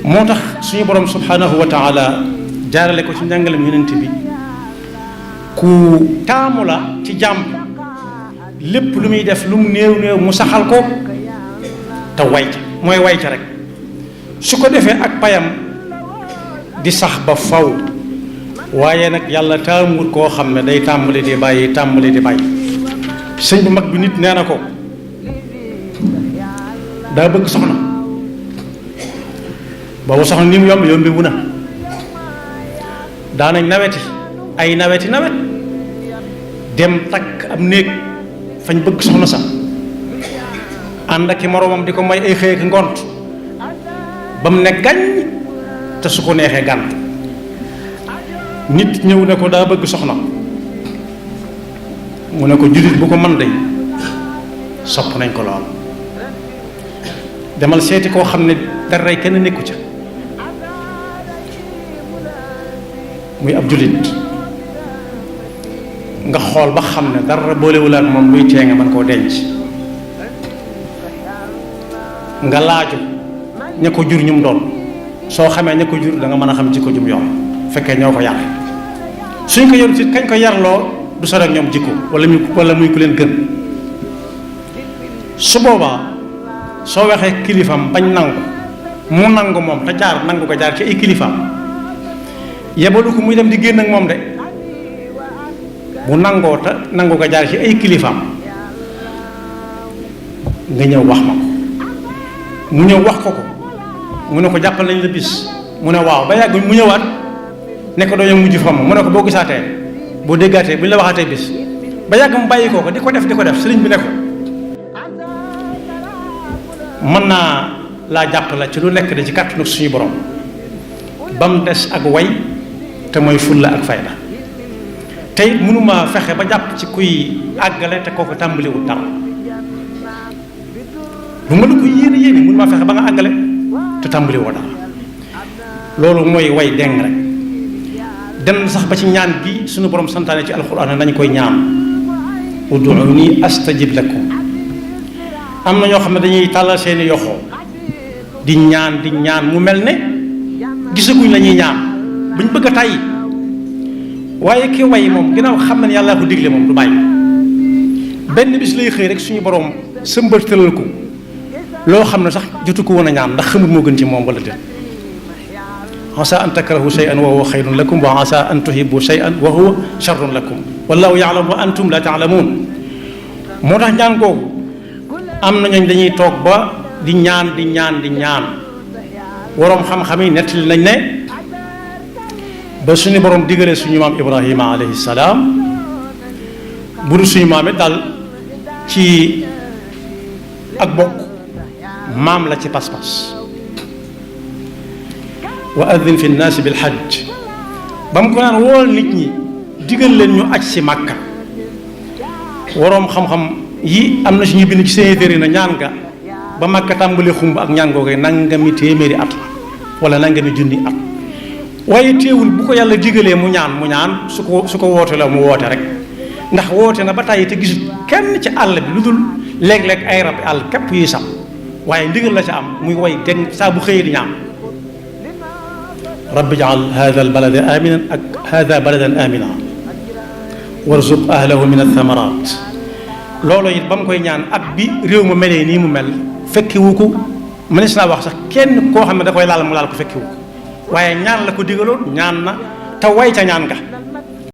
moo tax suñu borom subhanahu wa taala jaarale ko ci njàngalem yonent bi ku taamu la ci jàmm lépp lu muy def lu mu néew néew mu saxal ko te wayta mooy wayta rek su ko defee ak payam di sax ba faw waaye nag yàlla taamut koo xam ne day tàmbali di bàyyi tàmbali di bàyyi sëñ bu mag bi nit nee na ko daa bëgg soxna boobu soxna ni mu yombi wu na daanañ naweti ay naweti nawet dem takk am néeg fañ bëgg soxna sax ànd ak i moroomam di ko may ay xëy ak ngont ba mu ne gàññ te su ko neexee gànt nit ñëw ne ko daa bëgg soxna mu ne ko jullit bu ko mën day sopp nañ ko lool demal seeti koo xam ne dara kenn nekku ca muy ab jullit nga xool ba xam ne dara boolewul ak moom luy tee nga mën koo denc nga laaju ña ko jur ñum doon soo xamee ña ko jur da nga mën a xam jikko jum yor fekkee ñoo ko yar suñ ko yor ci kañ ko yarloo du sore ak ñoom jikko wala muy ku leen gën su boobaa soo waxee kilifam bañ nangu mu nangu moom te jaar nangu ko jaar ci ay kilifam yebalu ko muy dem di génn ak moom de bu nangoo te nangu ko jaar ci ay kilifam nga ñëw wax ma ko mu ñëw wax ko mu ne ko jàppal nañ la bis mu ne waaw ba yàgg mu ñëwaat ne ko doo mujj fa mu ne ko boo gisaatee boo déggaatee bu ñu la waxaatee bis ba yàgg mu bàyyi ko di ko def sëriñ bi ne ko mën naa laa jàppale ci lu nekk de ci kàttanu suñu borom ba mu des ak way te mooy fulla ak fayda te it mënuma fexe ba jàpp ci kuy àggale te kooku tàmbaliwul dara lu ma la ko yéene mënuma fexe ba nga àggale te tàmbaliwoo dara loolu mooy way deng rek dem sax ba ci ñaan gi suñu borom santaane ci alxuraan nañ koy ñaan ud'uuni astajib lakum am na ñoo xam ne dañuy tàllal seeni yoxoo di ñaan mu mel ne gisaguñ la ñuy ñaan buñ bëgg a tàyyi waaye ki way moom ginnaaw xam na ne yàlla ko digle moom du bàyyi benn bis lay xëy rek suñu borom sëmbartalal ko loo xam ne sax jotu ko woon a ñaan ndax xamul moo gën ci moom wala déet asa an takrahu shay'an wa huwa xayrun lakum wa asa an tuhibbu shay'an wa huwa sharrun lakum wallahu ya'lamu wa antum la ta'lamun moo tax ñaan googu am na ñooñ dañuy toog ba di ñaan waroom xam-xam yi nettali nañ ne ba suñu borom digalee suñu maam Ibrahima alayhi salaam bu dul suñu maam it daal ci ak bokk maam la ci pas-pas wa adin fi nnaasi bil hajj ba mu ko naan wool nit ñi digal leen ñu aj si Màkka waroom xam-xam yi am na suñu bind ci seen téere na ñaan nga ba Màkka tàmbali xumb ak ñaan googee nangami téeméeri at la wala nangami junni at waaye teewul bu ko yàlla digalee mu ñaan su ko woote la mu woote rek ndax woote na ba tàyyi te gisul kenn ci àll bi lu dul léeg-léeg ay rab àll képp yuy sam waaye ndigal la ca am muy way dégg saa bu xëyee di ñaan rabbi jaal hada al balada aminan ak hada baladan amina warzuq ahlahu min athamarat loolu it ba mu koy ñaan ak bi réew ma melee nii mu mel fekkiwu ko mënees naa wax sax kenn koo xam ne da koy laal mu laal ko fekkiwu ko waaye ñaan la ko digaloon ñaan na te way ca ñaan nga